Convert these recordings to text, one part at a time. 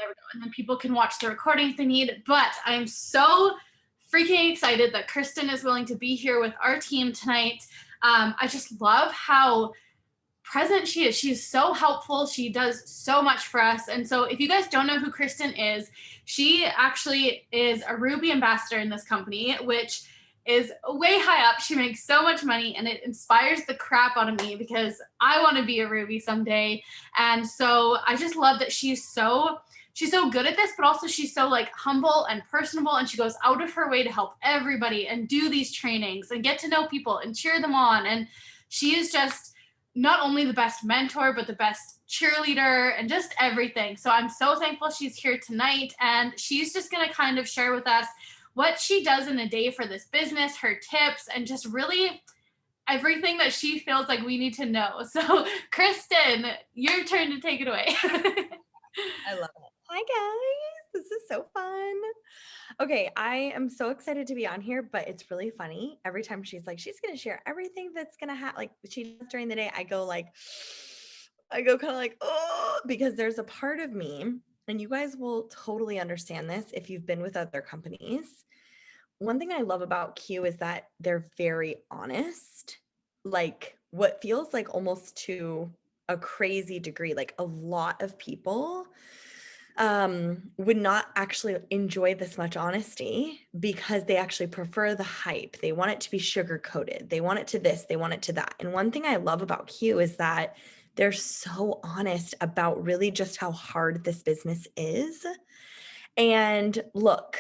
There we go. And then people can watch the recording if they need. But I'm so freaking excited that Kristen is willing to be here with our team tonight. I just love how present she is. She's so helpful. She does so much for us. And so if you guys don't know who Kristen is, she actually is a Ruby ambassador in this company, which is way high up. She makes so much money and it inspires the crap out of me because I want to be a Ruby someday. And so I just love that she's so good at this, but also she's so like humble and personable, and she goes out of her way to help everybody and do these trainings and get to know people and cheer them on. And she is just not only the best mentor, but the best cheerleader and just everything. So I'm so thankful she's here tonight, and she's just going to kind of share with us what she does in a day for this business, her tips, and just really everything that she feels like we need to know. So Kristen, your turn to take it away. I love it. Hi guys, this is so fun. Okay, I am so excited to be on here, but it's really funny. Every time she's like, she's going to share everything that's going to happen, like she does during the day, I go kind of like, oh, because there's a part of me, and you guys will totally understand this if you've been with other companies. One thing I love about Q is that they're very honest, like what feels like almost to a crazy degree. Like a lot of people would not actually enjoy this much honesty because they actually prefer the hype. They want it to be sugar coated. They want it to this, they want it to that. And one thing I love about Q is that they're so honest about really just how hard this business is. And look,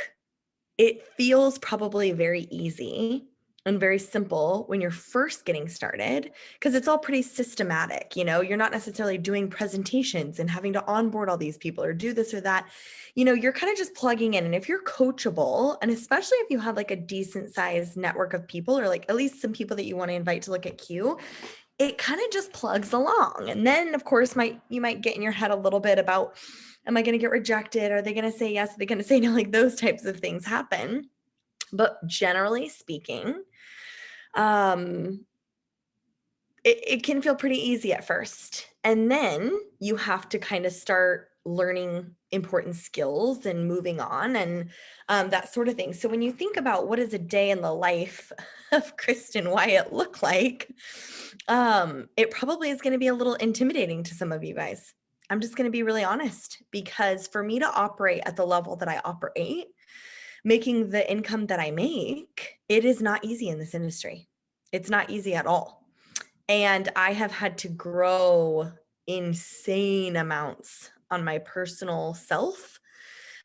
it feels probably very easy and very simple when you're first getting started because it's all pretty systematic. You're not necessarily doing presentations and having to onboard all these people or do this or that. You're kind of just plugging in. And if you're coachable, and especially if you have like a decent sized network of people, or like at least some people that you want to invite to look at Q, it kind of just plugs along. And then of course you might get in your head a little bit about, am I going to get rejected? Are they going to say yes? Are they going to say no? Like those types of things happen. But generally speaking, it can feel pretty easy at first. And then you have to kind of start learning important skills and moving on and that sort of thing. So when you think about what does a day in the life of Kristen Wyatt look like, it probably is going to be a little intimidating to some of you guys. I'm just going to be really honest, because for me to operate at the level that I operate, making the income that I make, it is not easy in this industry. It's not easy at all. And I have had to grow insane amounts on my personal self,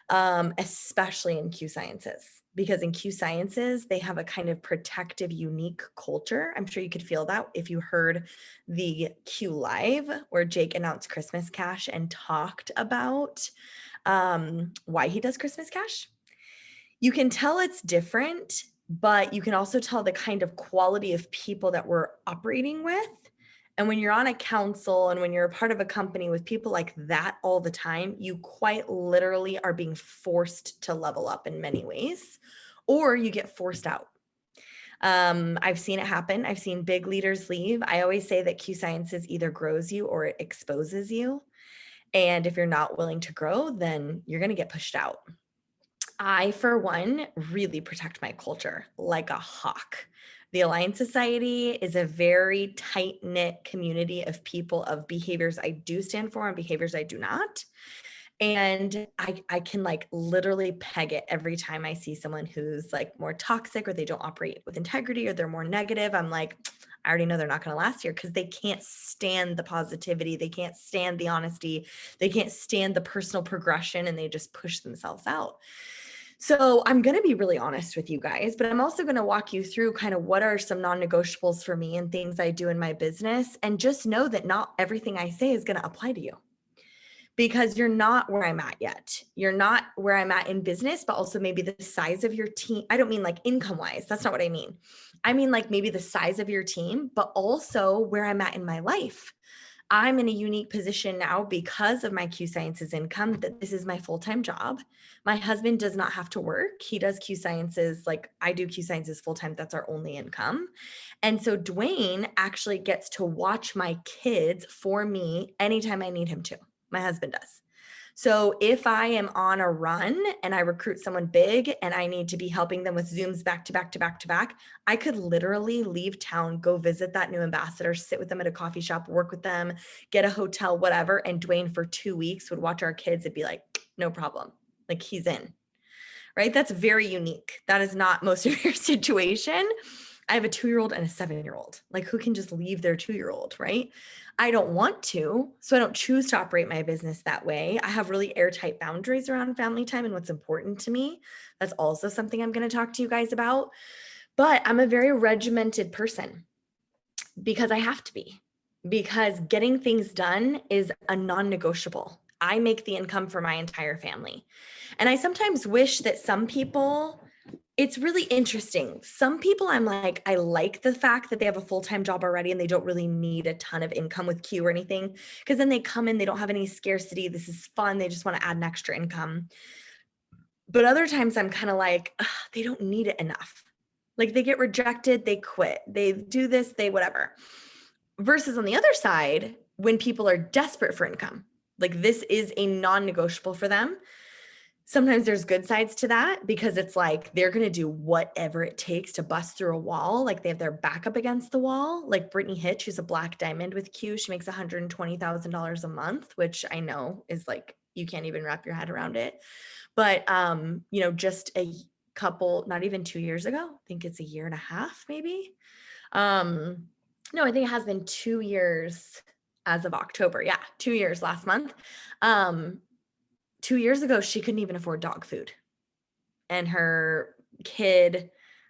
especially in Q Sciences. Because in Q Sciences, they have a kind of protective, unique culture. I'm sure you could feel that if you heard the Q Live where Jake announced Christmas Cash and talked about why he does Christmas Cash. You can tell it's different, but you can also tell the kind of quality of people that we're operating with. And when you're on a council and when you're a part of a company with people like that all the time, you quite literally are being forced to level up in many ways, or you get forced out. I've seen it happen. I've seen big leaders leave. I always say that Q Sciences either grows you or it exposes you. And if you're not willing to grow, then you're going to get pushed out. I, for one, really protect my culture like a hawk. The Alliance Society is a very tight-knit community of people, of behaviors I do stand for and behaviors I do not. And I can like literally peg it every time I see someone who's like more toxic or they don't operate with integrity or they're more negative. I'm like, I already know they're not going to last here because they can't stand the positivity. They can't stand the honesty. They can't stand the personal progression, and they just push themselves out. So I'm going to be really honest with you guys, but I'm also going to walk you through kind of what are some non-negotiables for me and things I do in my business. And just know that not everything I say is going to apply to you, because you're not where I'm at yet. You're not where I'm at in business, but also maybe the size of your team. I don't mean like income wise. That's not what I mean. I mean like maybe the size of your team, but also where I'm at in my life. I'm in a unique position now because of my Q Sciences income, that this is my full-time job. My husband does not have to work. He does Q Sciences, like I do Q Sciences full-time. That's our only income. And so Dwayne actually gets to watch my kids for me anytime I need him to. My husband does. So if I am on a run and I recruit someone big and I need to be helping them with Zooms back to back to back to back, I could literally leave town, go visit that new ambassador, sit with them at a coffee shop, work with them, get a hotel, whatever. And Dwayne for 2 weeks would watch our kids and be like, no problem. Like he's in, right? That's very unique. That is not most of your situation. I have a 2-year-old and a 7-year-old. Like who can just leave their 2-year-old, right? I don't want to, so I don't choose to operate my business that way. I have really airtight boundaries around family time and what's important to me. That's also something I'm going to talk to you guys about. But I'm a very regimented person because I have to be, because getting things done is a non-negotiable. I make the income for my entire family. And I sometimes wish that some people, it's really interesting. Some people I'm like, I like the fact that they have a full-time job already and they don't really need a ton of income with Q or anything, because then they come in, they don't have any scarcity. This is fun. They just want to add an extra income. But other times I'm kind of like, ugh, they don't need it enough. Like they get rejected, they quit, they do this, they whatever. Versus on the other side, when people are desperate for income, like this is a non-negotiable for them. Sometimes there's good sides to that because it's like they're going to do whatever it takes to bust through a wall. Like they have their back up against the wall. Like Brittany Hitch, who's a black diamond with Q, she makes $120,000 a month, which I know is like, you can't even wrap your head around it. But, just a couple, not even 2 years ago, I think it's a year and a half, maybe. No, I think it has been 2 years as of October. Yeah, 2 years last month. 2 years ago, she couldn't even afford dog food. And her kid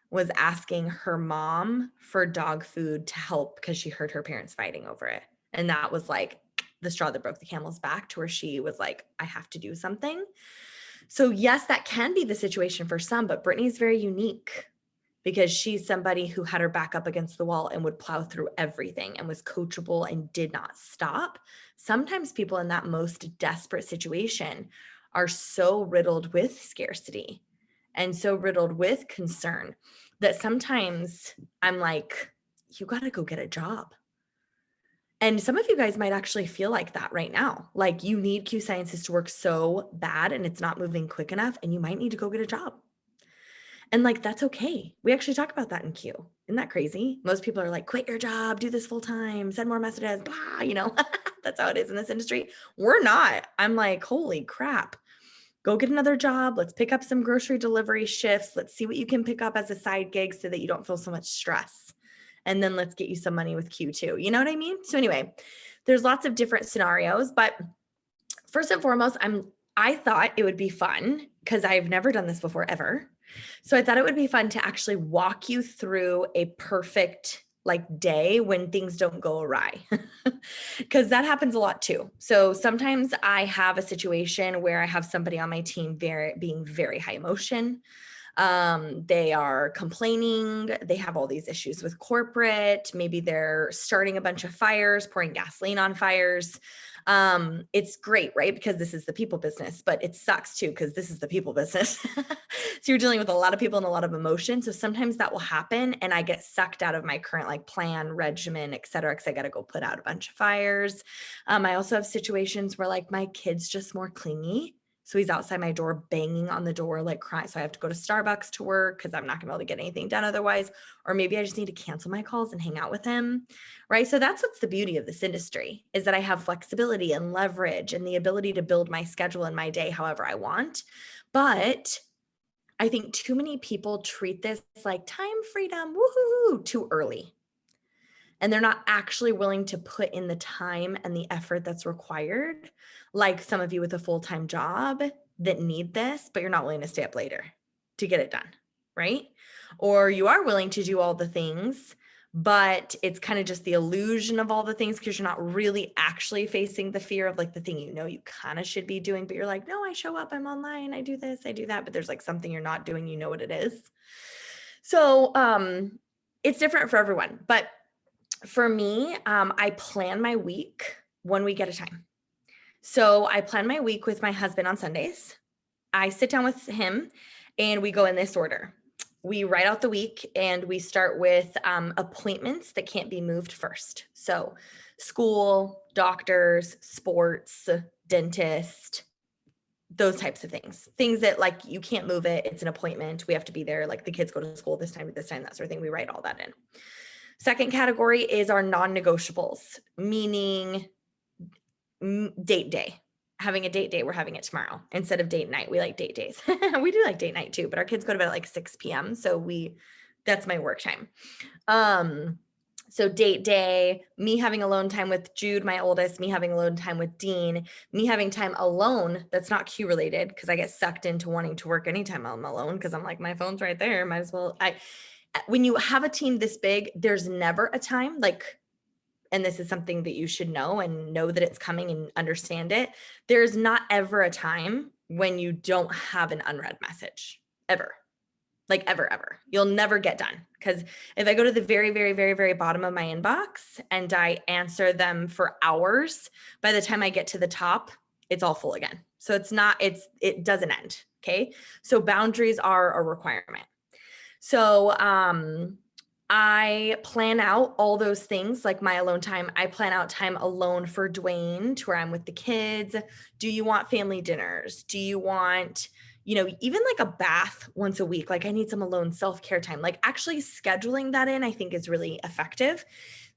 was asking her mom for dog food to help because she heard her parents fighting over it. And that was like the straw that broke the camel's back, to where she was like, I have to do something. So yes, that can be the situation for some, but Brittany's very unique because she's somebody who had her back up against the wall and would plow through everything and was coachable and did not stop. Sometimes people in that most desperate situation are so riddled with scarcity and so riddled with concern that sometimes I'm like, you got to go get a job. And some of you guys might actually feel like that right now. Like you need Q Sciences to work so bad and it's not moving quick enough and you might need to go get a job. And like, that's okay. We actually talk about that in Q. Isn't that crazy? Most people are like, quit your job, do this full time, send more messages, blah, that's how it is in this industry. We're not. I'm like, holy crap. Go get another job. Let's pick up some grocery delivery shifts. Let's see what you can pick up as a side gig so that you don't feel so much stress. And then let's get you some money with Q too. You know what I mean? So anyway, there's lots of different scenarios, but first and foremost, I thought it would be fun because I've never done this before ever. So I thought it would be fun to actually walk you through a perfect day when things don't go awry, because that happens a lot too. So sometimes I have a situation where I have somebody on my team being very high emotion. They are complaining. They have all these issues with corporate. Maybe they're starting a bunch of fires, pouring gasoline on fires. It's great, right? Because this is the people business, but it sucks too, because this is the people business. So you're dealing with a lot of people and a lot of emotion. So sometimes that will happen and I get sucked out of my current plan, regimen, et cetera, because I got to go put out a bunch of fires. I also have situations where my kid's just more clingy. So he's outside my door banging on the door, crying. So I have to go to Starbucks to work because I'm not gonna be able to get anything done otherwise. Or maybe I just need to cancel my calls and hang out with him, right? So that's what's the beauty of this industry, is that I have flexibility and leverage and the ability to build my schedule and my day however I want. But I think too many people treat this like time freedom, woohoo, too early. And they're not actually willing to put in the time and the effort that's required, like some of you with a full-time job that need this, but you're not willing to stay up later to get it done, right? Or you are willing to do all the things, but it's kind of just the illusion of all the things because you're not really actually facing the fear of the thing you kind of should be doing, but you're like, no, I show up, I'm online, I do this, I do that, but there's something you're not doing, you know what it is. So it's different for everyone, but for me, I plan my week 1 week at a time. So I plan my week with my husband on Sundays. I sit down with him and we go in this order. We write out the week and we start with appointments that can't be moved first. So school, doctors, sports, dentist, those types of things that like you can't move it. It's an appointment. We have to be there. Like the kids go to school this time, that sort of thing. We write all that in. Second category is our non-negotiables, meaning date day. Having a date day, we're having it tomorrow instead of date night. We like date days. We do like date night too, but our kids go to bed at like 6 p.m. So that's my work time. So date day, me having alone time with Jude, my oldest, me having alone time with Dean, me having time alone that's not Q related because I get sucked into wanting to work anytime I'm alone because I'm like, my phone's right there. Might as well. When you have a team this big, there's never a time like, and this is something that you should know and know that it's coming and understand it. There's not ever a time when you don't have an unread message, ever. Like ever. You'll never get done. Because if I go to the very, very, very, very bottom of my inbox and I answer them for hours, by the time I get to the top, it's all full again. So it doesn't end. Okay. So boundaries are a requirement. So, I plan out all those things like my alone time. I plan out time alone for Dwayne to where I'm with the kids. Do you want family dinners? Do you want, even like a bath once a week? Like I need some alone self-care time. Like actually scheduling that in, I think is really effective.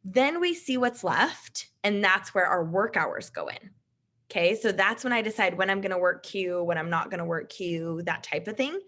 Then we see what's left. And that's where our work hours go in. Okay. So that's when I decide when I'm going to work Q, when I'm not going to work Q, that type of thing.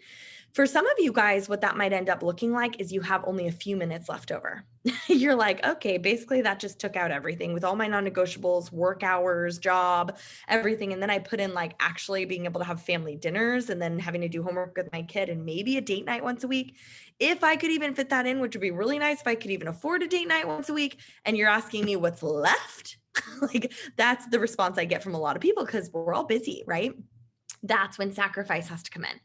For some of you guys, what that might end up looking like is you have only a few minutes left over. You're like, okay, basically that just took out everything with all my non-negotiables, work hours, job, everything. And then I put in like actually being able to have family dinners and then having to do homework with my kid and maybe a date night once a week. If I could even fit that in, which would be really nice if I could even afford a date night once a week. And you're asking me what's left? Like that's the response I get from a lot of people because we're all busy, right? That's when sacrifice has to come in.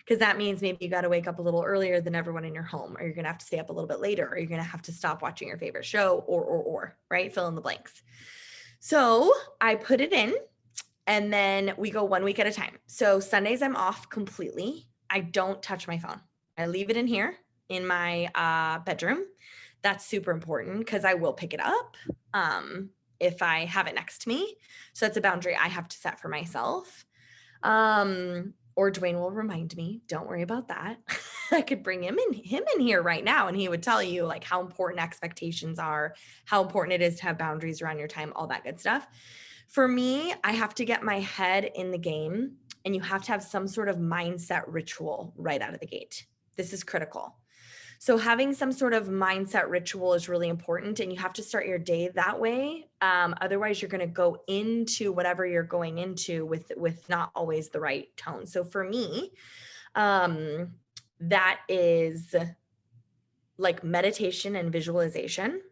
Because that means maybe you got to wake up a little earlier than everyone in your home, or you're going to have to stay up a little bit later, or you're going to have to stop watching your favorite show, or, right? Fill in the blanks. So I put it in and then we go 1 week at a time. So Sundays I'm off completely. I don't touch my phone. I leave it in here in my bedroom. That's super important because I will pick it up if I have it next to me. So that's a boundary I have to set for myself. Or Dwayne will remind me, don't worry about that. I could bring him in here right now and he would tell you like how important expectations are, how important it is to have boundaries around your time, all that good stuff. For me, I have to get my head in the game and you have to have some sort of mindset ritual right out of the gate. This is critical. So having some sort of mindset ritual is really important and you have to start your day that way. Otherwise you're going to go into whatever you're going into with not always the right tone. So for me, that is like meditation and visualization.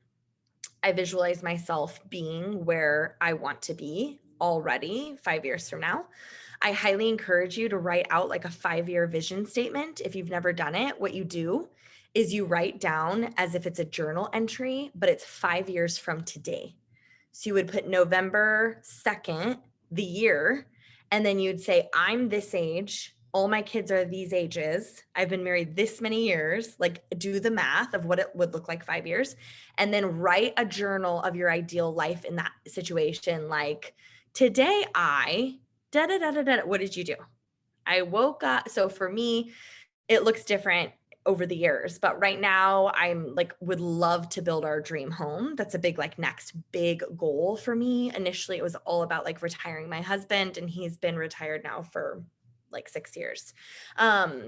I visualize myself being where I want to be already 5 years from now. I highly encourage you to write out like a 5-year vision statement. If you've never done it, what you do is you write down as if it's a journal entry, but it's 5 years from today. So you would put November 2nd, the year, and then you'd say, I'm this age. All my kids are these ages. I've been married this many years. Like do the math of what it would look like 5 years. And then write a journal of your ideal life in that situation. Like today what did you do? I woke up. So for me, it looks different over the years, but right now I'm like, would love to build our dream home. That's a big, like next big goal for me. Initially, it was all about like retiring my husband and he's been retired now for like 6 years.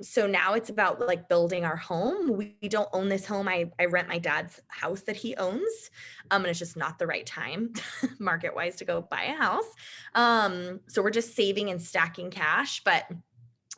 So now it's about like building our home. We don't own this home. I rent my dad's house that he owns. And it's just not the right time market wise to go buy a house. So we're just saving and stacking cash, but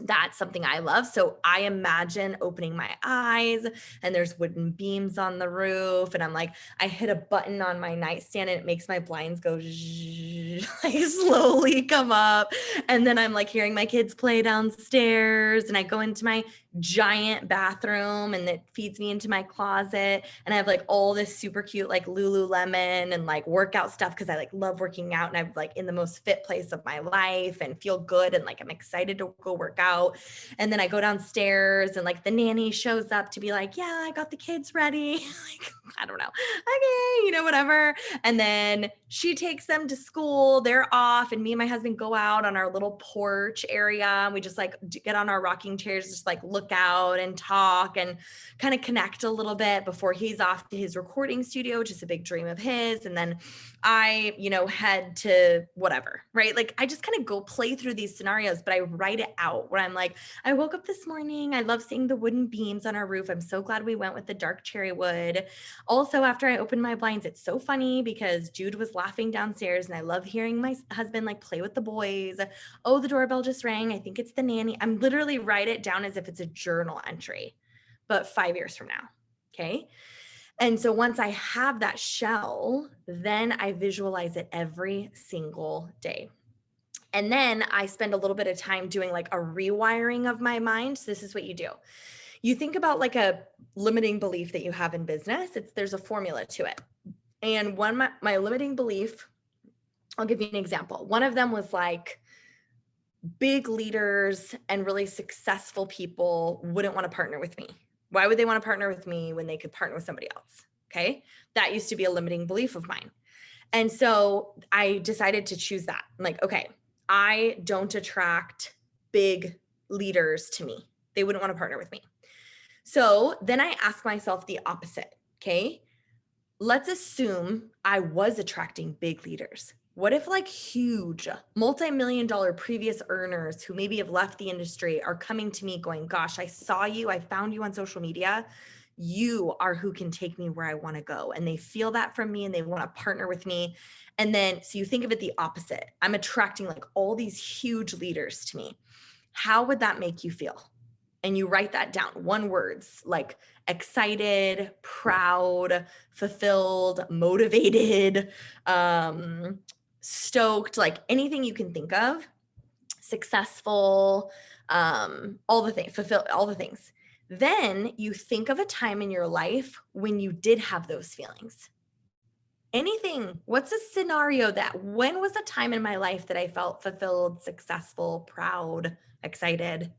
that's something I love. So I imagine opening my eyes and there's wooden beams on the roof. And I'm like, I hit a button on my nightstand and it makes my blinds go like slowly come up. And then I'm like hearing my kids play downstairs and I go into my giant bathroom and that feeds me into my closet. And I have like all this super cute like Lululemon and like workout stuff because I like love working out and I'm like in the most fit place of my life and feel good and like I'm excited to go work out. And then I go downstairs and like the nanny shows up to be like, yeah, I got the kids ready. Like, I don't know. Okay, whatever. And then she takes them to school, they're off, and me and my husband go out on our little porch area. And we just like get on our rocking chairs, just like look out and talk and kind of connect a little bit before he's off to his recording studio, which is a big dream of his. And then I, head to whatever, right? Like I just kind of go play through these scenarios, but I write it out where I'm like, I woke up this morning. I love seeing the wooden beams on our roof. I'm so glad we went with the dark cherry wood. Also, after I opened my blinds, it's so funny because Jude was laughing downstairs and I love hearing my husband like play with the boys. Oh, the doorbell just rang. I think it's the nanny. I'm literally write it down as if it's a journal entry, but 5 years from now. Okay. And so once I have that shell, then I visualize it every single day. And then I spend a little bit of time doing like a rewiring of my mind. So this is what you do. You think about like a limiting belief that you have in business. There's a formula to it. And my limiting belief, I'll give you an example. One of them was like big leaders and really successful people wouldn't want to partner with me. Why would they want to partner with me when they could partner with somebody else? Okay. That used to be a limiting belief of mine. And so I decided to choose that. I'm like, okay, I don't attract big leaders to me. They wouldn't want to partner with me. So then I ask myself the opposite. Okay. Let's assume I was attracting big leaders. What if like huge multi-million dollar previous earners who maybe have left the industry are coming to me going, gosh, I saw you, I found you on social media. You are who can take me where I want to go. And they feel that from me and they want to partner with me. And then, so you think of it the opposite. I'm attracting like all these huge leaders to me. How would that make you feel? And you write that down, one words like excited, proud, fulfilled, motivated, stoked, like anything you can think of, successful, all the things, fulfill all the things. Then you think of a time in your life when you did have those feelings. Anything, what's a scenario when was a time in my life that I felt fulfilled, successful, proud, excited?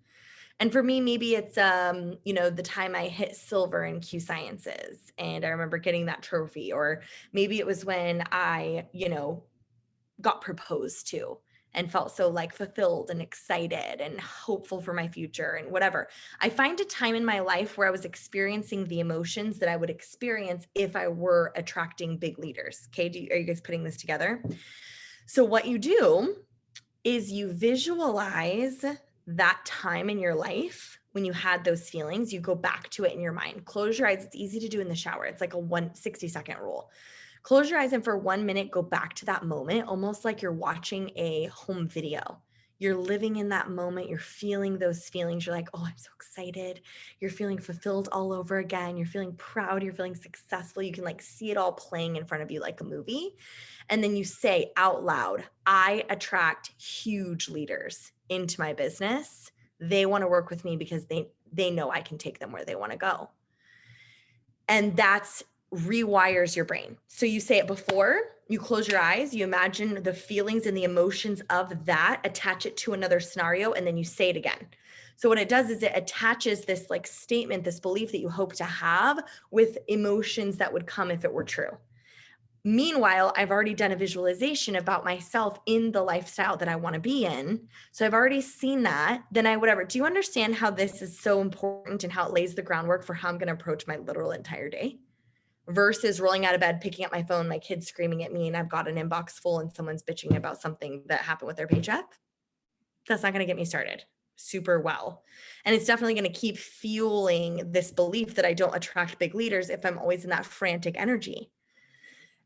And for me, maybe it's, the time I hit silver in Q Sciences and I remember getting that trophy, or maybe it was when I, got proposed to and felt so like fulfilled and excited and hopeful for my future and whatever. I find a time in my life where I was experiencing the emotions that I would experience if I were attracting big leaders. Okay. Are you guys putting this together? So what you do is you visualize that time in your life when you had those feelings. You go back to it in your mind. Close your eyes. It's easy to do in the shower. It's like a 160-second rule. Close your eyes and for 1 minute, go back to that moment, almost like you're watching a home video. You're living in that moment. You're feeling those feelings. You're like, oh, I'm so excited. You're feeling fulfilled all over again. You're feeling proud. You're feeling successful. You can like see it all playing in front of you like a movie. And then you say out loud, I attract huge leaders into my business. They want to work with me because they know I can take them where they want to go. And that's rewires your brain. So you say it before you close your eyes, you imagine the feelings and the emotions of that, attach it to another scenario, and then you say it again. So what it does is it attaches this like statement, this belief that you hope to have with emotions that would come if it were true. Meanwhile, I've already done a visualization about myself in the lifestyle that I want to be in. So I've already seen that. Then do you understand how this is so important and how it lays the groundwork for how I'm going to approach my literal entire day? Versus rolling out of bed, picking up my phone, my kid's screaming at me, and I've got an inbox full and someone's bitching about something that happened with their paycheck. That's not going to get me started super well. And it's definitely going to keep fueling this belief that I don't attract big leaders if I'm always in that frantic energy.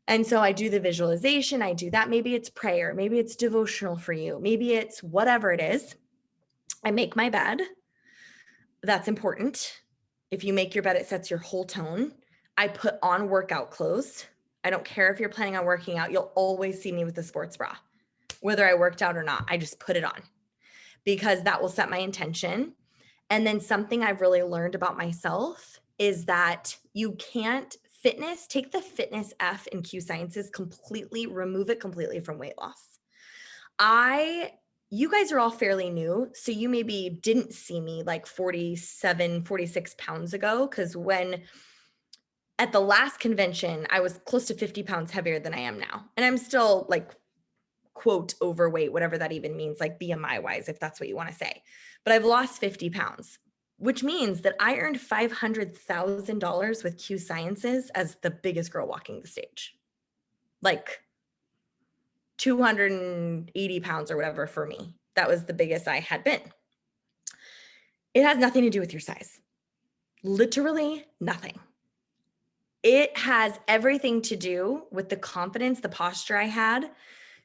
And so I do the visualization, I do that. Maybe it's prayer, maybe it's devotional for you, maybe it's whatever it is. I make my bed. That's important. If you make your bed, it sets your whole tone. I put on workout clothes. I don't care if you're planning on working out. You'll always see me with a sports bra, whether I worked out or not. I just put it on because that will set my intention. And then something I've really learned about myself is that you can't take the fitness F in Q Sciences completely, remove it completely from weight loss. You guys are all fairly new, so you maybe didn't see me like 47, 46 pounds ago, because at the last convention, I was close to 50 pounds heavier than I am now. And I'm still like, quote, overweight, whatever that even means, like BMI wise, if that's what you want to say. But I've lost 50 pounds, which means that I earned $500,000 with Q Sciences as the biggest girl walking the stage. Like 280 pounds or whatever for me. That was the biggest I had been. It has nothing to do with your size. Literally nothing. It has everything to do with the confidence, the posture I had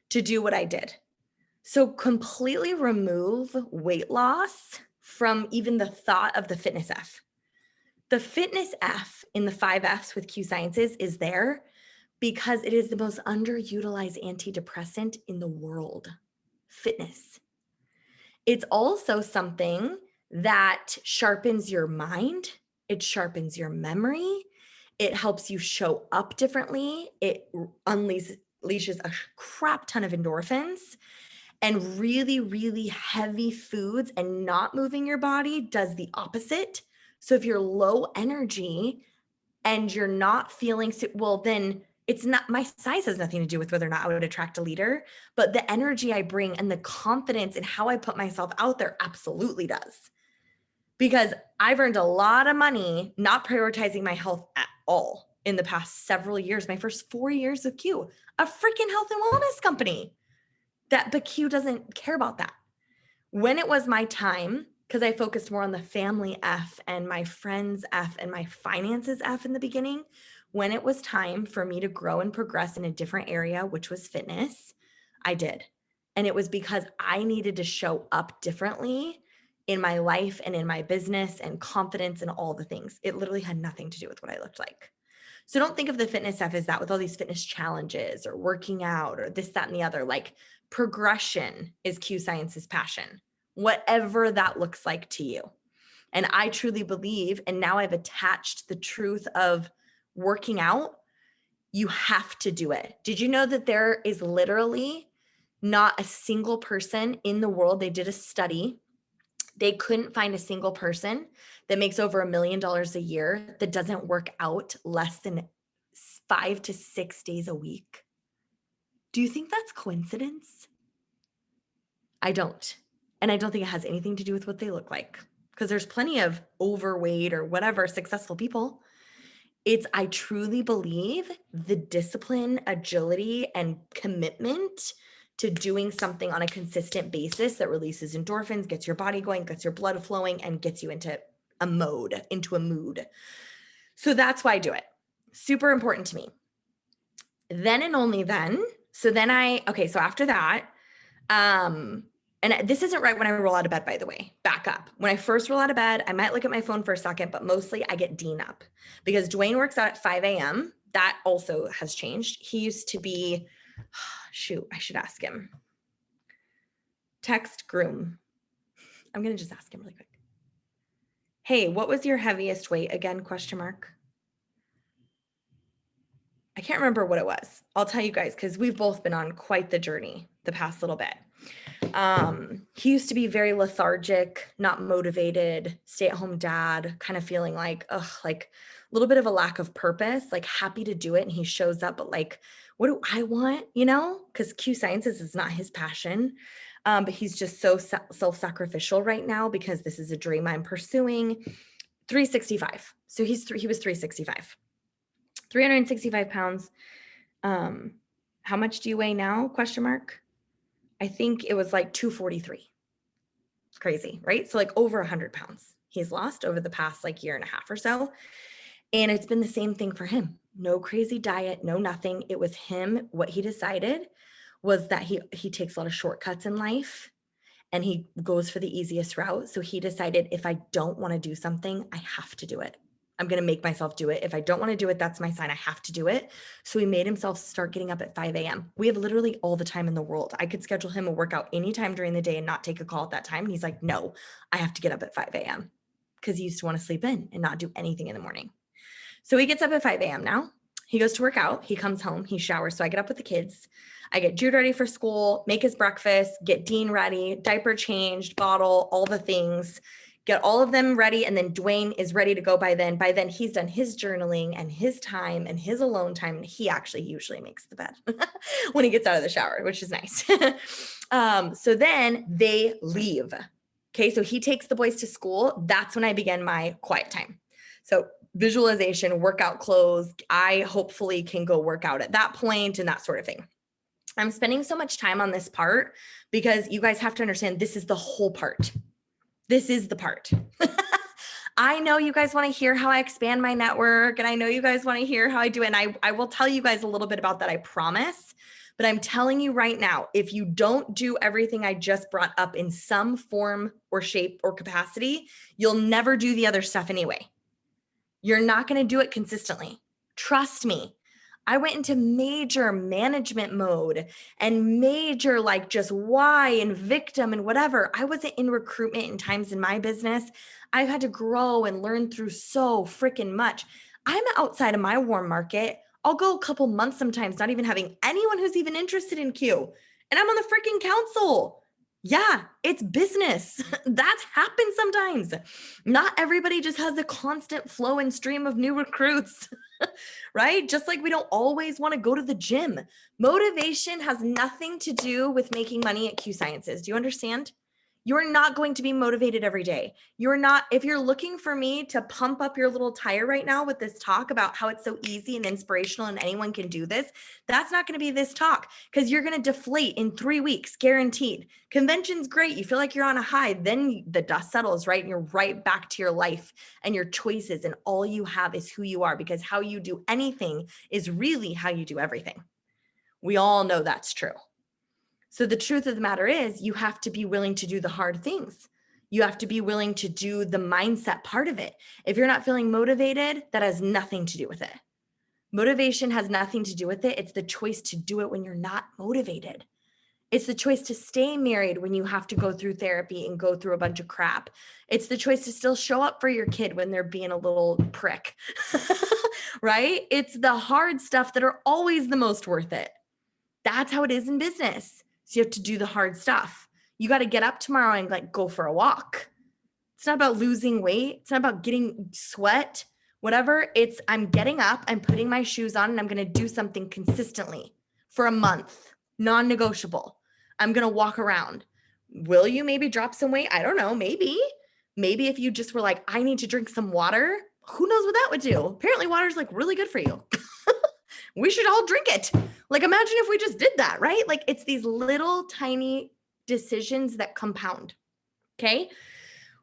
to do what I did. So completely remove weight loss from even the thought of the fitness F. The fitness F in the 5 Fs with Q Sciences is there because it is the most underutilized antidepressant in the world. Fitness. It's also something that sharpens your mind. It sharpens your memory. It helps you show up differently. It unleashes a crap ton of endorphins. And really, really heavy foods and not moving your body does the opposite. So if you're low energy and you're not feeling, well, then it's not, my size has nothing to do with whether or not I would attract a leader, but the energy I bring and the confidence in how I put myself out there absolutely does. Because I've earned a lot of money not prioritizing my health at all in the past several years. My first 4 years of Q, a freaking health and wellness company. But Q doesn't care about that. When it was my time, because I focused more on the family F and my friends F and my finances F in the beginning, when it was time for me to grow and progress in a different area, which was fitness, I did. And it was because I needed to show up differently in my life and in my business and confidence and all the things. It literally had nothing to do with what I looked like. So don't think of the fitness F as that with all these fitness challenges or working out or this, that, and the other. Like progression is Q Science's passion, whatever that looks like to you. And I truly believe, and now I've attached the truth of working out, you have to do it. Did you know that there is literally not a single person in the world? They did a study. They couldn't find a single person that makes over $1 million a year that doesn't work out less than 5 to 6 days a week. Do you think that's coincidence? I don't. And I don't think it has anything to do with what they look like, because there's plenty of overweight or whatever successful people. I truly believe the discipline, agility, and commitment to doing something on a consistent basis that releases endorphins, gets your body going, gets your blood flowing, and gets you into a mood. So that's why I do it. Super important to me. Then and only then. So after that, and this isn't right when I roll out of bed, by the way, back up. When I first roll out of bed, I might look at my phone for a second, but mostly I get Dean up because Dwayne works out at 5 a.m. That also has changed. He used to be, shoot, I should ask him. Text groom. I'm going to just ask him really quick. Hey, what was your heaviest weight again? ? I can't remember what it was. I'll tell you guys, because we've both been on quite the journey the past little bit. He used to be very lethargic, not motivated, stay-at-home dad, kind of feeling like a little bit of a lack of purpose, like happy to do it. And he shows up, but like, what do I want? Because Q Sciences is not his passion. But he's just so self-sacrificial right now because this is a dream I'm pursuing. 365. So he was 365. 365 pounds. How much do you weigh now? ? I think it was like 243. It's crazy, right? So like over 100 pounds he's lost over the past like year and a half or so. And it's been the same thing for him. No crazy diet, no nothing. It was him. What he decided was that he takes a lot of shortcuts in life and he goes for the easiest route. So he decided, if I don't want to do something, I have to do it. I'm going to make myself do it. If I don't want to do it, that's my sign. I have to do it. So he made himself start getting up at 5 a.m. We have literally all the time in the world. I could schedule him a workout anytime during the day and not take a call at that time. And he's like, no, I have to get up at 5 a.m. because he used to want to sleep in and not do anything in the morning. So he gets up at 5 a.m. now. He goes to work out. He comes home. He showers. So I get up with the kids. I get Jude ready for school, make his breakfast, get Dean ready, diaper changed, bottle, all the things, get all of them ready. And then Dwayne is ready to go by then. By then, he's done his journaling and his time and his alone time. And he actually usually makes the bed when he gets out of the shower, which is nice. So then they leave. Okay, so he takes the boys to school. That's when I begin my quiet time. So visualization, workout clothes. I hopefully can go work out at that point and that sort of thing. I'm spending so much time on this part because you guys have to understand this is the whole part. This is the part. I know you guys want to hear how I expand my network, and I know you guys want to hear how I do it. And I will tell you guys a little bit about that, I promise. But I'm telling you right now, if you don't do everything I just brought up in some form or shape or capacity, you'll never do the other stuff anyway. You're not going to do it consistently. Trust me. I went into major management mode and major like just why and victim and whatever. I wasn't in recruitment in times in my business. I've had to grow and learn through so freaking much. I'm outside of my warm market. I'll go a couple months sometimes not even having anyone who's even interested in Q. And I'm on the freaking council. Yeah, it's business. That happens sometimes. Not everybody just has a constant flow and stream of new recruits, right? Just like we don't always want to go to the gym. Motivation has nothing to do with making money at Q Sciences. Do you understand? You're not going to be motivated every day. You're not, if you're looking for me to pump up your little tire right now with this talk about how it's so easy and inspirational and anyone can do this, that's not going to be this talk because you're going to deflate in 3 weeks, guaranteed. Convention's great. You feel like you're on a high. Then the dust settles, right? And you're right back to your life and your choices. And all you have is who you are, because how you do anything is really how you do everything. We all know that's true. So the truth of the matter is you have to be willing to do the hard things. You have to be willing to do the mindset part of it. If you're not feeling motivated, that has nothing to do with it. Motivation has nothing to do with it. It's the choice to do it when you're not motivated. It's the choice to stay married when you have to go through therapy and go through a bunch of crap. It's the choice to still show up for your kid when they're being a little prick, right? It's the hard stuff that are always the most worth it. That's how it is in business. So you have to do the hard stuff. You got to get up tomorrow and like go for a walk. It's not about losing weight. It's not about getting sweat, whatever. It's I'm getting up, I'm putting my shoes on, and I'm going to do something consistently for a month, non-negotiable. I'm going to walk around. Will you maybe drop some weight? I don't know. Maybe if you just were like, I need to drink some water, who knows what that would do? Apparently water is like really good for you. We should all drink it. Like, imagine if we just did that, right? Like, it's these little tiny decisions that compound. Okay.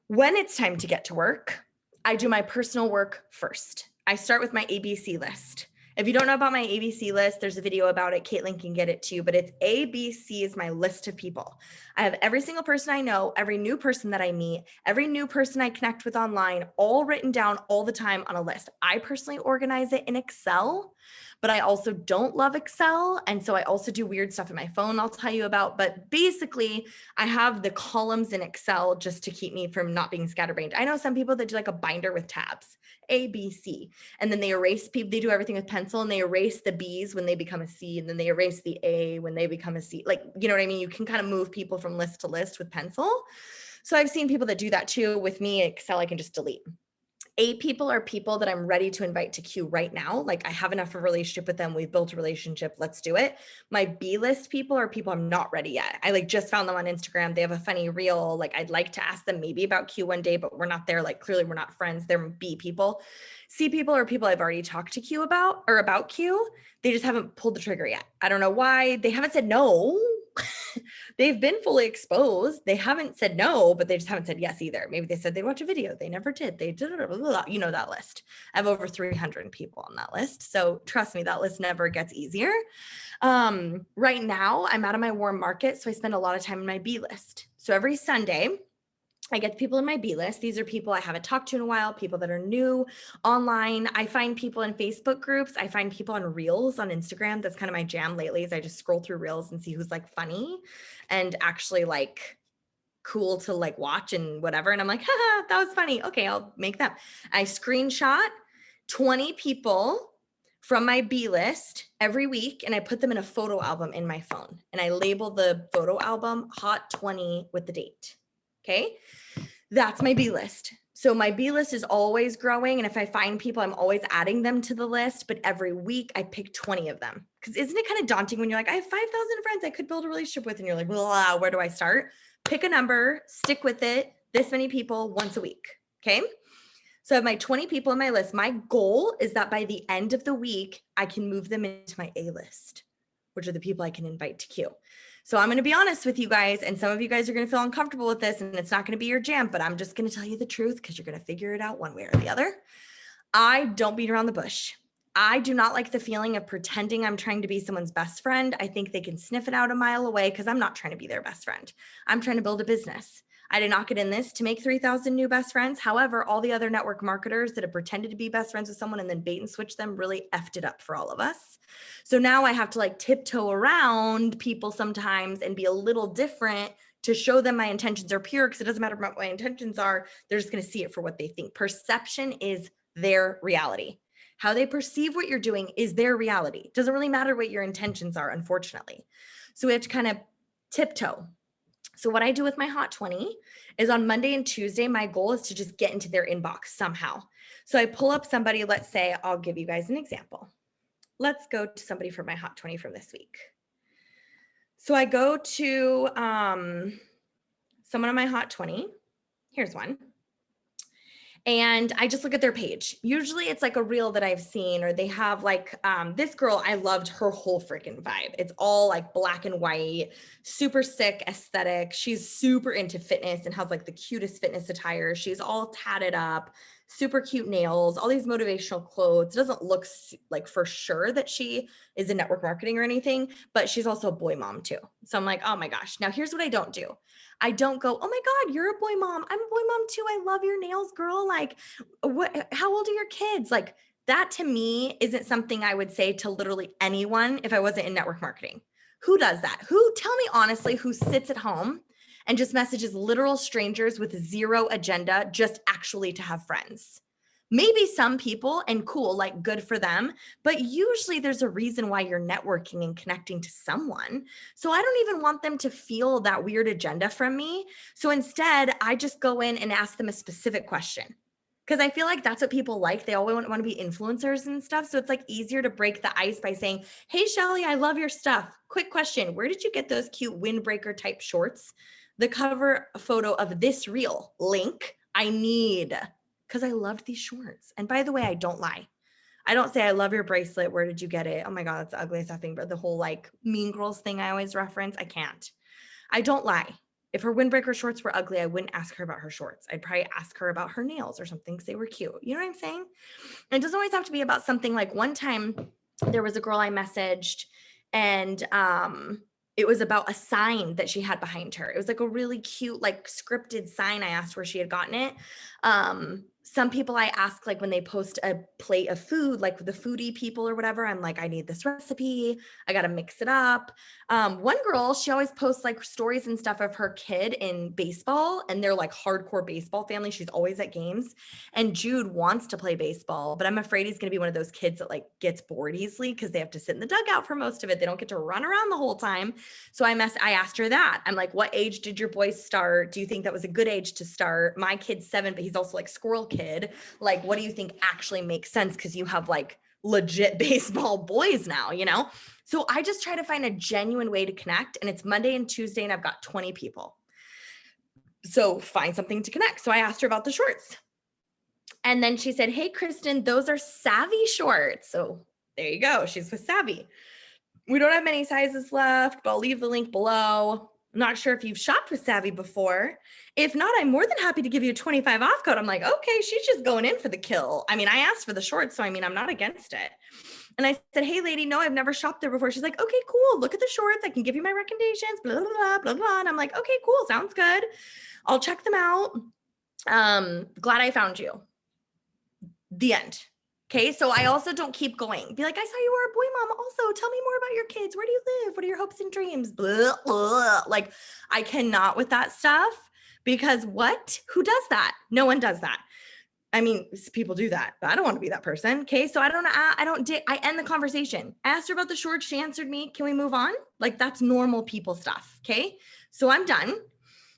When it's time to get to work, I do my personal work first. I start with my ABC list. If you don't know about my ABC list, there's a video about it. Caitlin can get it too, but it's ABC is my list of people. I have every single person I know, every new person that I meet, every new person I connect with online, all written down all the time on a list. I personally organize it in Excel, but I also don't love Excel. And so I also do weird stuff in my phone I'll tell you about. But basically, I have the columns in Excel just to keep me from not being scatterbrained. I know some people that do like a binder with tabs, A, B, C. And then they erase people, they do everything with pencil and they erase the B's when they become a C. And then they erase the A when they become a C. Like, you know what I mean? You can kind of move people from list to list with pencil. So I've seen people that do that too. With me, Excel, I can just delete. A people are people that I'm ready to invite to Q right now. Like I have enough of a relationship with them. We've built a relationship. Let's do it. My B list people are people I'm not ready yet. I like just found them on Instagram. They have a funny reel. Like I'd like to ask them maybe about Q one day, but we're not there. Like clearly we're not friends. They're B people. C people are people I've already talked to Q about or about Q. They just haven't pulled the trigger yet. I don't know why. They haven't said no. They've been fully exposed. They haven't said no, but they just haven't said yes either. Maybe they said they'd watch a video. They never did. They did, you know, that list. I have over 300 people on that list. So trust me, that list never gets easier. Right now I'm out of my warm market. So I spend a lot of time in my B list. So every Sunday, I get the people in my B list. These are people I haven't talked to in a while, people that are new online. I find people in Facebook groups. I find people on Reels on Instagram. That's kind of my jam lately is I just scroll through Reels and see who's like funny and actually like cool to like watch and whatever. And I'm like, haha, that was funny. Okay, I'll make them. I screenshot 20 people from my B list every week, and I put them in a photo album in my phone. And I label the photo album Hot 20 with the date. Okay. That's my B list. So my B list is always growing. And if I find people, I'm always adding them to the list. But every week I pick 20 of them. Because isn't it kind of daunting when you're like, I have 5,000 friends I could build a relationship with. And you're like, well, where do I start? Pick a number, stick with it. This many people once a week. Okay. So I have my 20 people on my list. My goal is that by the end of the week, I can move them into my A list, which are the people I can invite to queue. So I'm going to be honest with you guys, and some of you guys are going to feel uncomfortable with this, and it's not going to be your jam, but I'm just going to tell you the truth because you're going to figure it out one way or the other. I don't beat around the bush. I do not like the feeling of pretending I'm trying to be someone's best friend. I think they can sniff it out a mile away because I'm not trying to be their best friend. I'm trying to build a business. I did not get in this to make 3,000 new best friends. However, all the other network marketers that have pretended to be best friends with someone and then bait and switch them really effed it up for all of us. So now I have to like tiptoe around people sometimes and be a little different to show them my intentions are pure, because it doesn't matter what my intentions are. They're just going to see it for what they think. Perception is their reality. How they perceive what you're doing is their reality. It doesn't really matter what your intentions are, unfortunately. So we have to kind of tiptoe. So what I do with my Hot 20 is on Monday and Tuesday, my goal is to just get into their inbox somehow. So I pull up somebody, let's say, I'll give you guys an example. Let's go to somebody from my Hot 20 from this week. So I go to someone on my Hot 20. Here's one. And I just look at their page. Usually it's like a reel that I've seen, or they have like this girl, I loved her whole freaking vibe. It's all like black and white, super sick aesthetic. She's super into fitness and has like the cutest fitness attire. She's all tatted up, super cute nails, all these motivational quotes. It doesn't look like for sure that she is in network marketing or anything, but she's also a boy mom too. So I'm like, oh my gosh. Now here's what I don't do. I don't go, oh my God, you're a boy mom. I'm a boy mom too. I love your nails, girl. Like, what, how old are your kids? Like, that to me isn't something I would say to literally anyone if I wasn't in network marketing. Who does that? Tell me honestly, who sits at home and just messages literal strangers with zero agenda, just actually to have friends? Maybe some people, and cool, like good for them, but usually there's a reason why you're networking and connecting to someone. So I don't even want them to feel that weird agenda from me. So instead, I just go in and ask them a specific question, because I feel like that's what people like. They always want to be influencers and stuff. So it's like easier to break the ice by saying, hey, Shelly, I love your stuff. Quick question. Where did you get those cute windbreaker type shorts? The cover photo of this reel link I need, because I loved these shorts. And by the way, I don't lie. I don't say, I love your bracelet. Where did you get it? Oh my God, that's the ugliest thing. But the whole like Mean Girls thing I always reference, I can't. I don't lie. If her windbreaker shorts were ugly, I wouldn't ask her about her shorts. I'd probably ask her about her nails or something because they were cute. You know what I'm saying? And it doesn't always have to be about something. Like one time there was a girl I messaged, and it was about a sign that she had behind her. It was like a really cute, like scripted sign. I asked where she had gotten it. Some people I ask, like when they post a plate of food, like the foodie people or whatever, I'm like, I need this recipe. I got to mix it up. One girl, she always posts like stories and stuff of her kid in baseball, and they're like hardcore baseball family. She's always at games, and Jude wants to play baseball, but I'm afraid he's going to be one of those kids that like gets bored easily because they have to sit in the dugout for most of it. They don't get to run around the whole time. So I asked her that. I'm like, what age did your boys start? Do you think that was a good age to start? My kid's 7, but he's also like squirrel kid. Like, what do you think actually makes sense? Because you have like legit baseball boys now, you know? So I just try to find a genuine way to connect, and it's Monday and Tuesday, and I've got 20 people. So find something to connect. So I asked her about the shorts. And then she said, hey, Kristen, those are Savvy shorts. So there you go. She's with Savvy. We don't have many sizes left, but I'll leave the link below. I'm not sure if you've shopped with Savvy before. If not, I'm more than happy to give you a 25 off code. I'm like, okay, she's just going in for the kill. I mean, I asked for the shorts, so I mean, I'm not against it. And I said, hey, lady, no, I've never shopped there before. She's like, okay, cool. Look at the shorts. I can give you my recommendations, blah, blah, blah, blah, blah. And I'm like, okay, cool. Sounds good. I'll check them out. Glad I found you. The end. Okay. So I also don't keep going. Be like, I saw you were a boy mom. Also, tell me more about your kids. Where do you live? What are your hopes and dreams? Blah, blah. Like, I cannot with that stuff. Because what? Who does that? No one does that. I mean, people do that, but I don't want to be that person. Okay. So I end the conversation. I asked her about the shorts. She answered me. Can we move on? Like, that's normal people stuff. Okay. So I'm done.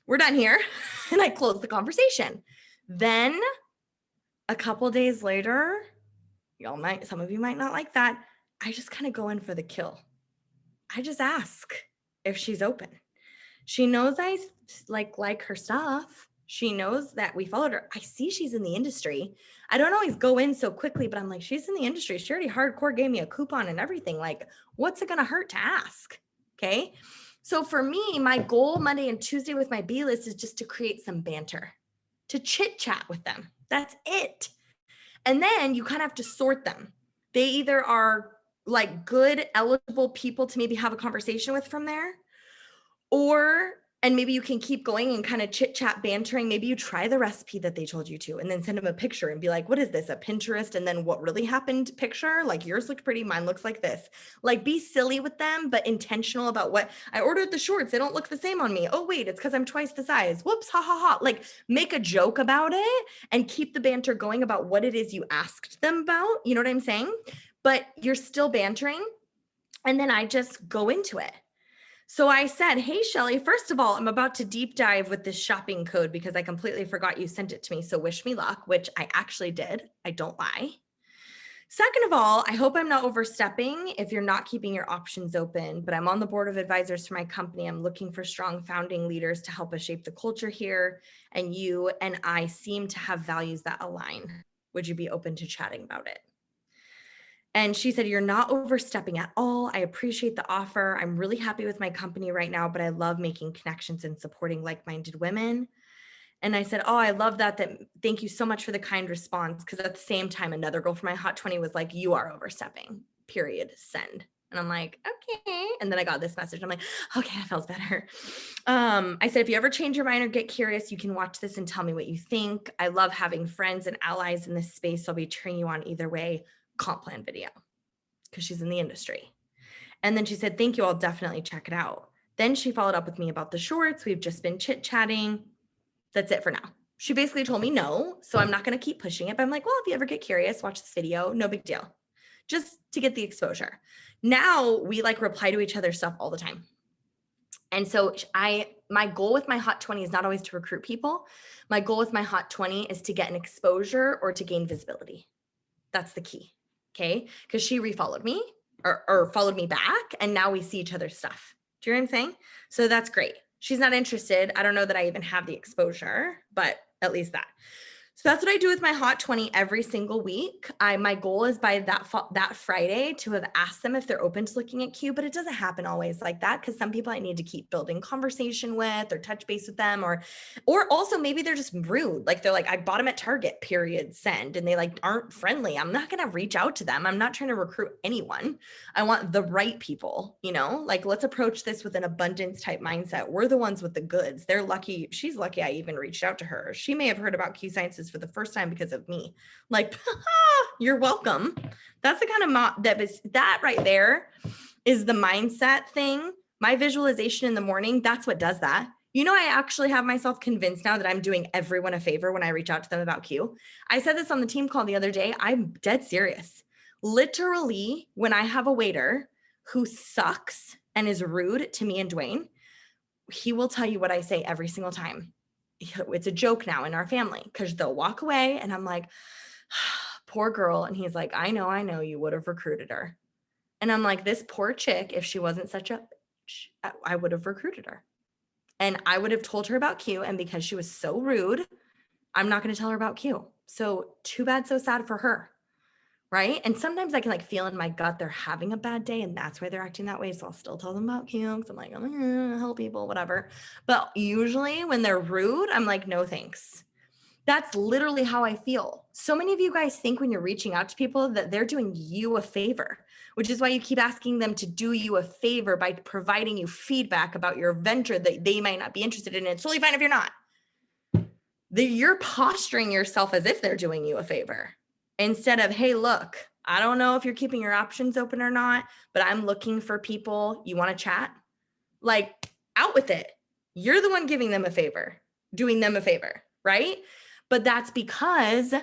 We're done here. And I close the conversation. Then a couple days later, some of you might not like that. I just kind of go in for the kill. I just ask if she's open. She knows I like her stuff. She knows that we followed her. I see she's in the industry. I don't always go in so quickly, but I'm like, she's in the industry. She already hardcore gave me a coupon and everything. Like, what's it going to hurt to ask? Okay. So for me, my goal Monday and Tuesday with my B list is just to create some banter, to chit chat with them. That's it. And then you kind of have to sort them. They either are like good, eligible people to maybe have a conversation with from there, and maybe you can keep going and kind of chit chat bantering. Maybe you try the recipe that they told you to and then send them a picture and be like, what is this, a Pinterest? And then what really happened picture? Like, yours looked pretty, mine looks like this. Like, be silly with them, but intentional about what I ordered. The shorts, they don't look the same on me. Oh, wait, it's because I'm twice the size. Whoops, ha, ha, ha. Like, make a joke about it and keep the banter going about what it is you asked them about. You know what I'm saying? But you're still bantering. And then I just go into it. So I said, hey, Shelly, first of all, I'm about to deep dive with this shopping code because I completely forgot you sent it to me. So wish me luck, which I actually did. I don't lie. Second of all, I hope I'm not overstepping if you're not keeping your options open, but I'm on the board of advisors for my company. I'm looking for strong founding leaders to help us shape the culture here. And you and I seem to have values that align. Would you be open to chatting about it? And she said, you're not overstepping at all. I appreciate the offer. I'm really happy with my company right now, but I love making connections and supporting like-minded women. And I said, oh, I love that. Thank you so much for the kind response. Because at the same time, another girl from my Hot 20 was like, you are overstepping, period, send. And I'm like, okay. And then I got this message. I'm like, okay, that feels better. I said, if you ever change your mind or get curious, you can watch this and tell me what you think. I love having friends and allies in this space. So I'll be cheering you on either way. Comp plan video, because she's in the industry. And then she said, thank you. I'll definitely check it out. Then she followed up with me about the shorts. We've just been chit chatting. That's it for now. She basically told me no. So I'm not going to keep pushing it. But I'm like, well, if you ever get curious, watch this video. No big deal. Just to get the exposure. Now we like reply to each other's stuff all the time. And so my goal with my Hot 20 is not always to recruit people. My goal with my Hot 20 is to get an exposure or to gain visibility. That's the key. Okay. Because she refollowed me or followed me back. And now we see each other's stuff. Do you know what I'm saying? So that's great. She's not interested. I don't know that I even have the exposure, but at least that. So that's what I do with my Hot 20 every single week. My goal is by that Friday to have asked them if they're open to looking at Q, but it doesn't happen always like that because some people I need to keep building conversation with or touch base with them or also maybe they're just rude. Like they're like, I bought them at Target, period, send, and they like aren't friendly. I'm not going to reach out to them. I'm not trying to recruit anyone. I want the right people, like let's approach this with an abundance type mindset. We're the ones with the goods. They're lucky. She's lucky I even reached out to her. She may have heard about Q Sciences for the first time because of me. Like, you're welcome. That's the kind of that right there is the mindset thing. My visualization in the morning, that's what does that. I actually have myself convinced now that I'm doing everyone a favor when I reach out to them about Q. I said this on the team call the other day. I'm dead serious. Literally, when I have a waiter who sucks and is rude to me and Dwayne, he will tell you what I say every single time. It's a joke now in our family because they'll walk away and I'm like, poor girl. And he's like, I know you would have recruited her. And I'm like, this poor chick, if she wasn't such a bitch, I would have recruited her. And I would have told her about Q. And because she was so rude, I'm not going to tell her about Q. So too bad, so sad for her. Right. And sometimes I can like feel in my gut they're having a bad day and that's why they're acting that way. So I'll still tell them about Q because I'm like, I'm gonna help people, whatever. But usually when they're rude, I'm like, no, thanks. That's literally how I feel. So many of you guys think when you're reaching out to people that they're doing you a favor, which is why you keep asking them to do you a favor by providing you feedback about your venture that they might not be interested in. It's totally fine if you're not. You're posturing yourself as if they're doing you a favor. Instead of, hey, look, I don't know if you're keeping your options open or not, but I'm looking for people. You want to chat? Like, out with it. You're the one giving them a favor. doing them a favor, right? But that's because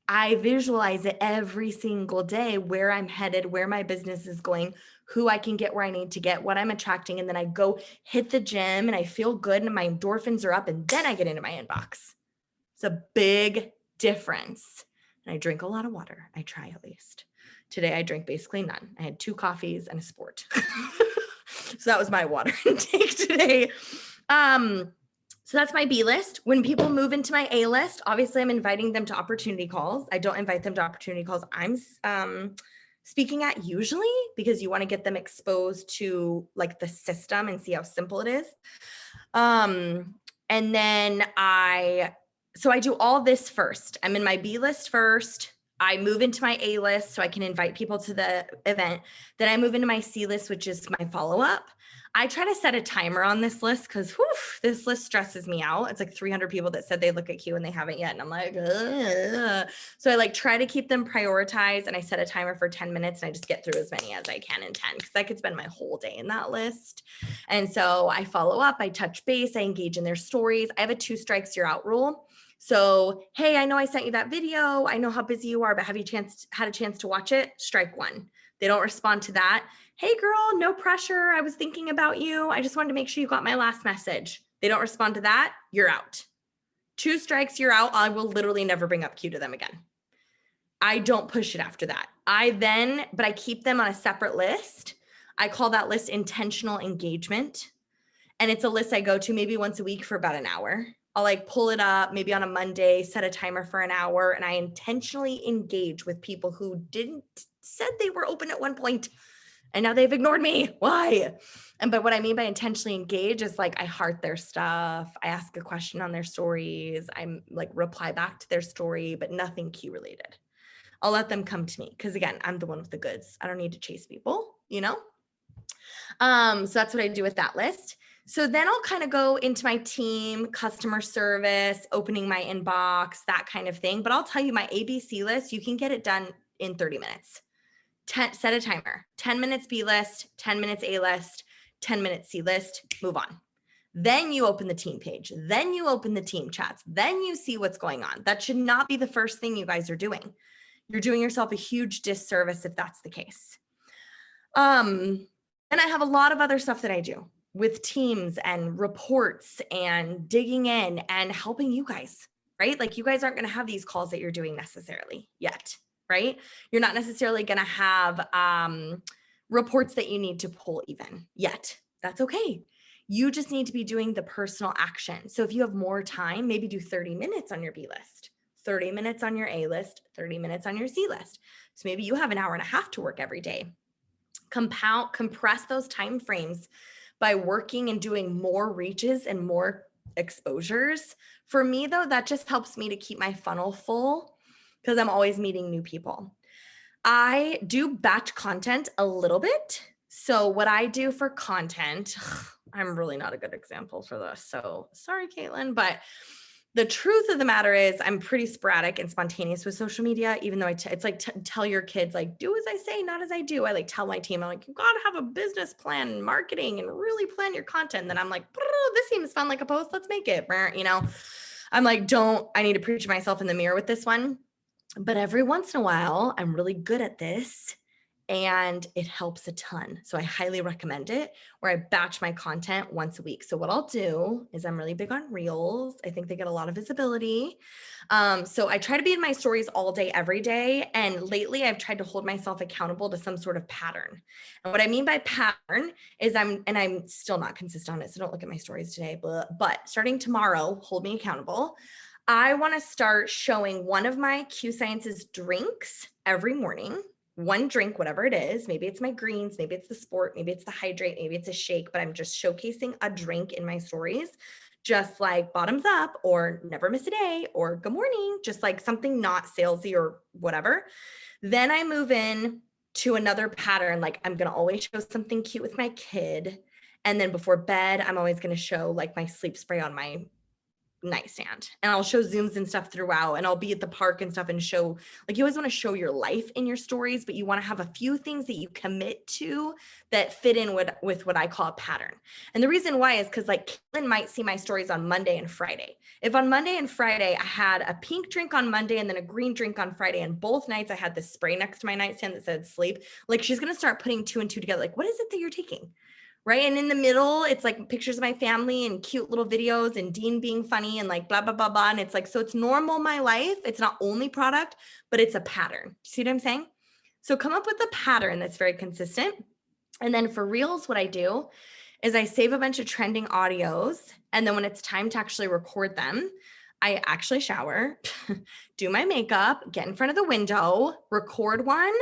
I visualize it every single day, where I'm headed, where my business is going, who I can get where I need to get, what I'm attracting. And then I go hit the gym and I feel good and my endorphins are up, and then I get into my inbox. It's a big difference. And I drink a lot of water. I try, at least. Today I drank basically none. I had 2 coffees and a sport. So that was my water intake today. So that's my B list. When people move into my A list, obviously I'm inviting them to opportunity calls. I don't invite them to opportunity calls I'm speaking at usually, because you want to get them exposed to like the system and see how simple it is. And then I do all this first. I'm in my B list first. I move into my A list so I can invite people to the event. Then I move into my C list, which is my follow-up. I try to set a timer on this list because this list stresses me out. It's like 300 people that said they look at Q and they haven't yet. And I'm like, ugh. So I like try to keep them prioritized, and I set a timer for 10 minutes and I just get through as many as I can in 10, because I could spend my whole day in that list. And so I follow up, I touch base, I engage in their stories. I have a 2 strikes you're out rule. So, hey, I know I sent you that video. I know how busy you are, but have you had a chance to watch it? Strike 1. They don't respond to that. Hey girl, no pressure. I was thinking about you. I just wanted to make sure you got my last message. They don't respond to that. You're out. 2 strikes, you're out. I will literally never bring up Q to them again. I don't push it after that. But I keep them on a separate list. I call that list intentional engagement. And it's a list I go to maybe once a week for about an hour. I'll like pull it up maybe on a Monday, set a timer for an hour, and I intentionally engage with people who said they were open at one point and now they've ignored me. Why? But what I mean by intentionally engage is like I heart their stuff. I ask a question on their stories. I'm like reply back to their story, but nothing Q related. I'll let them come to me because again, I'm the one with the goods. I don't need to chase people, you know? So that's what I do with that list. So then I'll kind of go into my team, customer service, opening my inbox, that kind of thing. But I'll tell you, my ABC list, you can get it done in 30 minutes. Set a timer, 10 minutes B list, 10 minutes A list, 10 minutes C list, move on. Then you open the team page. Then you open the team chats. Then you see what's going on. That should not be the first thing you guys are doing. You're doing yourself a huge disservice if that's the case. And I have a lot of other stuff that I do with teams and reports and digging in and helping you guys, right? Like you guys aren't going to have these calls that you're doing necessarily yet, right? You're not necessarily going to have reports that you need to pull even yet. That's okay. You just need to be doing the personal action. So if you have more time, maybe do 30 minutes on your B list, 30 minutes on your A list, 30 minutes on your C list. So maybe you have an hour and a half to work every day. Compress those time frames by working and doing more reaches and more exposures. For me, though, that just helps me to keep my funnel full because I'm always meeting new people. I do batch content a little bit. So what I do for content, I'm really not a good example for this. So sorry, Caitlin, but the truth of the matter is I'm pretty sporadic and spontaneous with social media, even though it's like tell your kids, like, do as I say, not as I do. I like tell my team, I'm like, you got to have a business plan and marketing and really plan your content. And then I'm like, this seems fun, like a post, let's make it, you know? I'm like, I need to preach to myself in the mirror with this one. But every once in a while, I'm really good at this. And it helps a ton. So I highly recommend it, where I batch my content once a week. So what I'll do is I'm really big on reels. I think they get a lot of visibility. So I try to be in my stories all day, every day. And lately I've tried to hold myself accountable to some sort of pattern. And what I mean by pattern is I'm still not consistent on it. So don't look at my stories today, but starting tomorrow, hold me accountable. I want to start showing one of my Q Sciences drinks every morning. One drink, whatever it is. Maybe it's my greens, maybe it's the sport, maybe it's the hydrate, maybe it's a shake, but I'm just showcasing a drink in my stories, just like bottoms up or never miss a day or good morning, just like something not salesy or whatever. Then I move in to another pattern. Like I'm going to always show something cute with my kid. And then before bed, I'm always going to show like my sleep spray on my nightstand, and I'll show Zooms and stuff throughout, and I'll be at the park and stuff and show, like, you always want to show your life in your stories, but you want to have a few things that you commit to that fit in with what I call a pattern. And the reason why is because, like, Caitlin might see my stories on Monday and Friday. If on Monday and Friday I had a pink drink on Monday and then a green drink on Friday, and both nights I had this spray next to my nightstand that said sleep, like, she's going to start putting two and two together. Like, what is it that you're taking? Right. And in the middle, it's like pictures of my family and cute little videos and Dean being funny and like blah, blah, blah, blah. And it's like, so it's normal, my life. It's not only product, but it's a pattern. See what I'm saying? So come up with a pattern that's very consistent. And then for reels, what I do is I save a bunch of trending audios. And then when it's time to actually record them, I actually shower, do my makeup, get in front of the window, record one,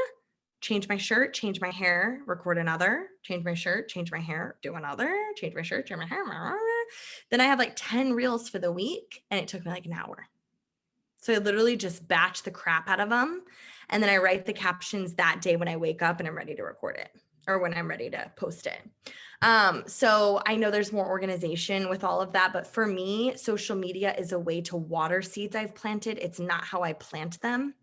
change my shirt, change my hair, record another, change my shirt, change my hair, do another, change my shirt, change my hair. Then I have like 10 reels for the week, and it took me like an hour. So I literally just batch the crap out of them. And then I write the captions that day when I wake up and I'm ready to record it, or when I'm ready to post it. So I know there's more organization with all of that, but for me, social media is a way to water seeds I've planted. It's not how I plant them.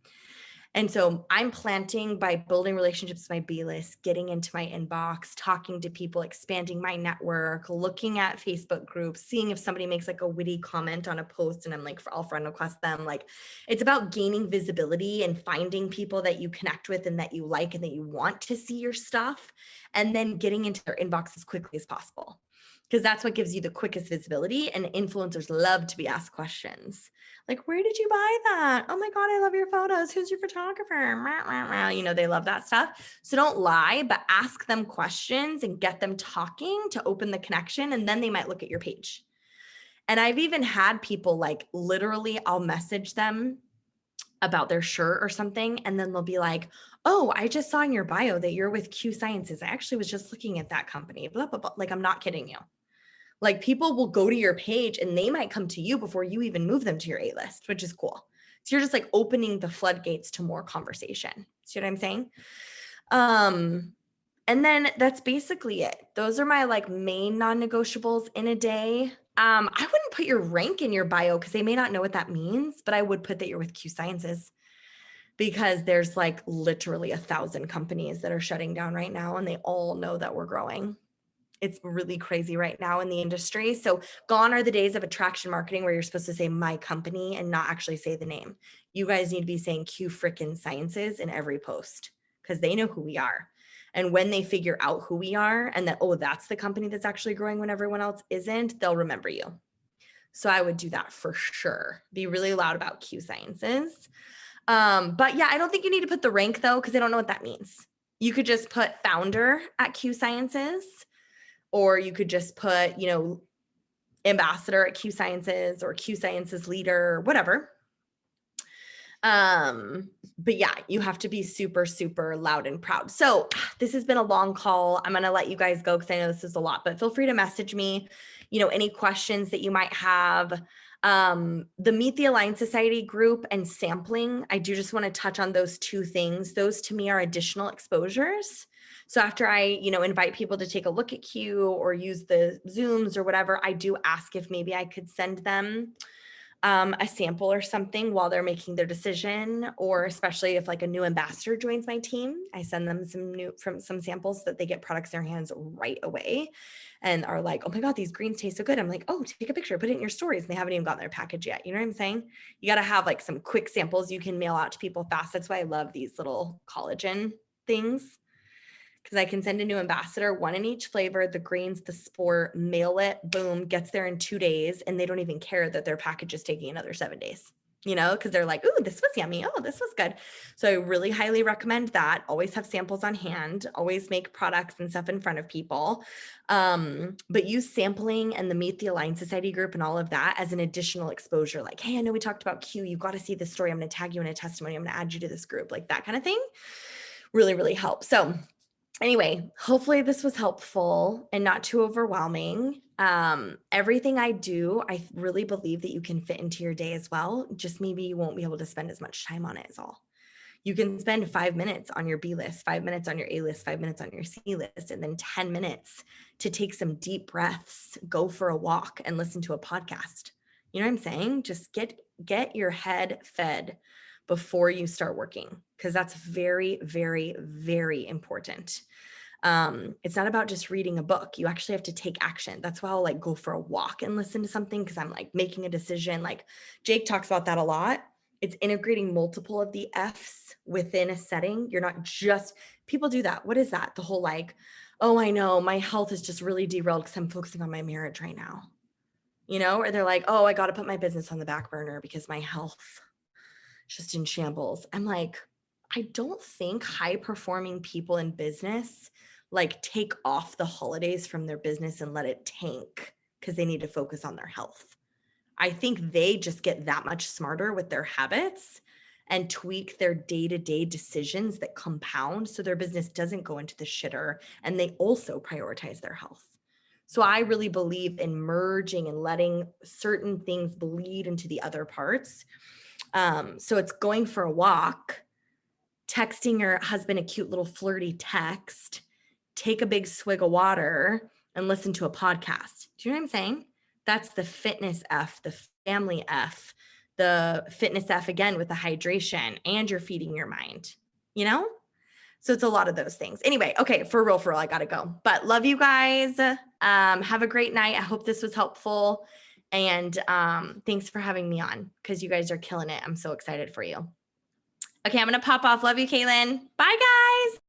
And so I'm planting by building relationships with my B-list, getting into my inbox, talking to people, expanding my network, looking at Facebook groups, seeing if somebody makes like a witty comment on a post and I'm like, I'll friend request them. Like, it's about gaining visibility and finding people that you connect with and that you like and that you want to see your stuff, and then getting into their inbox as quickly as possible. Because that's what gives you the quickest visibility. And influencers love to be asked questions. Like, where did you buy that? Oh my God, I love your photos. Who's your photographer? You know, they love that stuff. So don't lie, but ask them questions and get them talking to open the connection. And then they might look at your page. And I've even had people, like, literally, I'll message them about their shirt or something, and then they'll be like, oh, I just saw in your bio that you're with Q Sciences. I actually was just looking at that company, blah, blah, blah. Like, I'm not kidding you. Like, people will go to your page and they might come to you before you even move them to your A-list, which is cool. So you're just like opening the floodgates to more conversation. See what I'm saying? And then that's basically it. Those are my like main non-negotiables in a day. I wouldn't put your rank in your bio because they may not know what that means, but I would put that you're with Q Sciences, because there's like literally 1,000 companies that are shutting down right now, and they all know that we're growing. It's really crazy right now in the industry. So gone are the days of attraction marketing where you're supposed to say my company and not actually say the name. You guys need to be saying Q frickin' Sciences in every post, because they know who we are. And when they figure out who we are and that, oh, that's the company that's actually growing when everyone else isn't, they'll remember you. So I would do that for sure. Be really loud about Q Sciences. But yeah, I don't think you need to put the rank though, because they don't know what that means. You could just put founder at Q Sciences. Or you could just put, you know, ambassador at Q Sciences or Q Sciences leader, whatever. But yeah, you have to be super, super loud and proud. So this has been a long call. I'm going to let you guys go because I know this is a lot, but feel free to message me, you know, any questions that you might have. The Meet the Alliance Society group and sampling, I do just want to touch on those two things. Those to me are additional exposures. So after I, you know, invite people to take a look at Q or use the Zooms or whatever, I do ask if maybe I could send them a sample or something while they're making their decision, or especially if like a new ambassador joins my team, I send them some samples so that they get products in their hands right away and are like, oh my God, these greens taste so good. I'm like, oh, take a picture, put it in your stories. And they haven't even gotten their package yet. You know what I'm saying? You got to have like some quick samples you can mail out to people fast. That's why I love these little collagen things, because I can send a new ambassador, one in each flavor, the greens, the sport, mail it, boom, gets there in 2 days. And they don't even care that their package is taking another 7 days, you know, because they're like, ooh, this was yummy. Oh, this was good. So I really highly recommend that. Always have samples on hand, always make products and stuff in front of people. But use sampling and the Meet the Alliance Society group and all of that as an additional exposure. Like, hey, I know we talked about Q. You got to see this story. I'm going to tag you in a testimony. I'm going to add you to this group. Like that kind of thing really, really helps. So anyway, hopefully this was helpful and not too overwhelming. Everything I do, I really believe that you can fit into your day as well. Just maybe you won't be able to spend as much time on it as all. You can spend 5 minutes on your B list, 5 minutes on your A list, 5 minutes on your C list, and then 10 minutes to take some deep breaths, go for a walk and listen to a podcast. You know what I'm saying? Just get your head fed before you start working, because that's very, very, very important. It's not about just reading a book. You actually have to take action. That's why I'll like go for a walk and listen to something, because I'm like making a decision. Like Jake talks about that a lot. It's integrating multiple of the F's within a setting. You're not just, people do that. What is that? The whole like, oh, I know my health is just really derailed because I'm focusing on my marriage right now. You know, or they're like, oh, I got to put my business on the back burner because my health is just in shambles. I'm like, I don't think high performing people in business like take off the holidays from their business and let it tank because they need to focus on their health. I think they just get that much smarter with their habits and tweak their day-to-day decisions that compound so their business doesn't go into the shitter, and they also prioritize their health. So I really believe in merging and letting certain things bleed into the other parts. So it's going for a walk, texting your husband a cute little flirty text, take a big swig of water, and listen to a podcast. Do you know what I'm saying? That's the fitness F, the family F, the fitness F again with the hydration, and you're feeding your mind, you know? So it's a lot of those things. Anyway, okay, for real, I gotta go. But love you guys. Have a great night. I hope this was helpful. And thanks for having me on, because you guys are killing it. I'm so excited for you. Okay, I'm gonna pop off. Love you, Kaylin. Bye, guys.